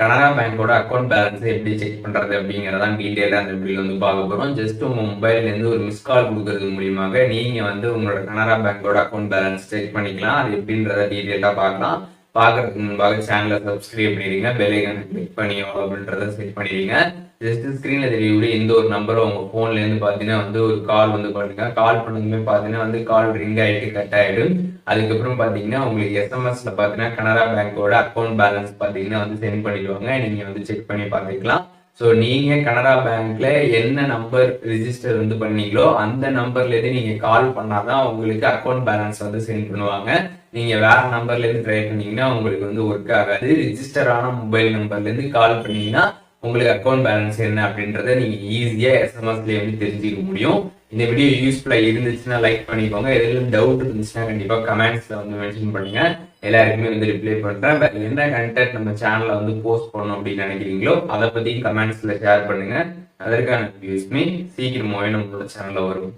கனரா பேங்கோட account balance எப்படி check பண்றது அப்படிங்கறதான் டீடைலா அந்த வீடியோல வந்து பார்க்க போறோம். ஜஸ்ட் உங்க மொபைல்ல இருந்து ஒரு மிஸ் கால் கொடுக்கறது மூலியமாக நீங்க வந்து உங்களோட கனரா பேங்கோட அக்கௌண்ட் பேலன்ஸ் செக் பண்ணிக்கலாம். அது எப்படின்றத டீடைலா பார்க்கலாம். பார்க்கறதுக்கு முன்பாக சேனலை சப்ஸ்கிரைப் பண்ணிடுங்க, பெல் ஐகானை கிளிக் பண்ணி அப்படின்றத செட் பண்ணிடுங்க. ஜஸ்ட் ஸ்கிரீன்ல தெரியக்கூடிய எந்த ஒரு நம்பரும் உங்க போன்ல இருந்து பாத்தீங்கன்னா வந்து ஒரு கால் வந்து பண்ணுங்க. கால் பண்ணதுமே பாத்தீங்கன்னா வந்து கால் ரிங் ஆயிட்டு கட் ஆயிடும். அதுக்கப்புறம் பாத்தீங்கன்னா உங்களுக்கு எஸ்எம்எஸ்ல பாத்தீங்கன்னா கனரா பேங்கோட அக்கௌண்ட் பேலன்ஸ் பாத்தீங்கன்னா வந்து சென்ட் பண்ணிடுவாங்க. நீங்க வந்து செக் பண்ணி பார்த்துக்கலாம். ஸோ நீங்க கனரா பேங்க்ல என்ன நம்பர் ரிஜிஸ்டர் வந்து பண்ணீங்களோ அந்த நம்பர்ல இருந்து நீங்க கால் பண்ணாதான் உங்களுக்கு அக்கௌண்ட் பேலன்ஸ் வந்து சென்ட் பண்ணுவாங்க. நீங்க வேற நம்பர்ல இருந்து ட்ரை பண்ணீங்கன்னா உங்களுக்கு வந்து ஒர்க் ஆகாது. ரிஜிஸ்டர் ஆன மொபைல் நம்பர்ல இருந்து கால் பண்ணீங்கன்னா உங்களுக்கு அக்கௌண்ட் பேலன்ஸ் என்ன அப்படின்றத நீங்க ஈஸியா எஸ்எம்எஸ்ல வந்து தெரிஞ்சுக்க முடியும். இந்த வீடியோ யூஸ்ஃபுல்லா இருந்துச்சுன்னா லைக் பண்ணிக்கோங்க. எதுவும் டவுட் இருந்துச்சுன்னா கண்டிப்பா கமெண்ட்ஸ்ல வந்து மென்ஷன் பண்ணுங்க. எல்லாருக்குமே வந்து ரிப்ளை பண்றேன். வேற என்ன கண்டென்ட் நம்ம சேனல்ல வந்து போஸ்ட் பண்ணணும் அப்படின்னு நினைக்கிறீங்களோ அதை பத்தி கமெண்ட்ஸ்ல ஷேர் பண்ணுங்க. அதற்கான வியூஸ்மே சீக்கிரமாவே நம்மளோட சேனல்ல வரும்.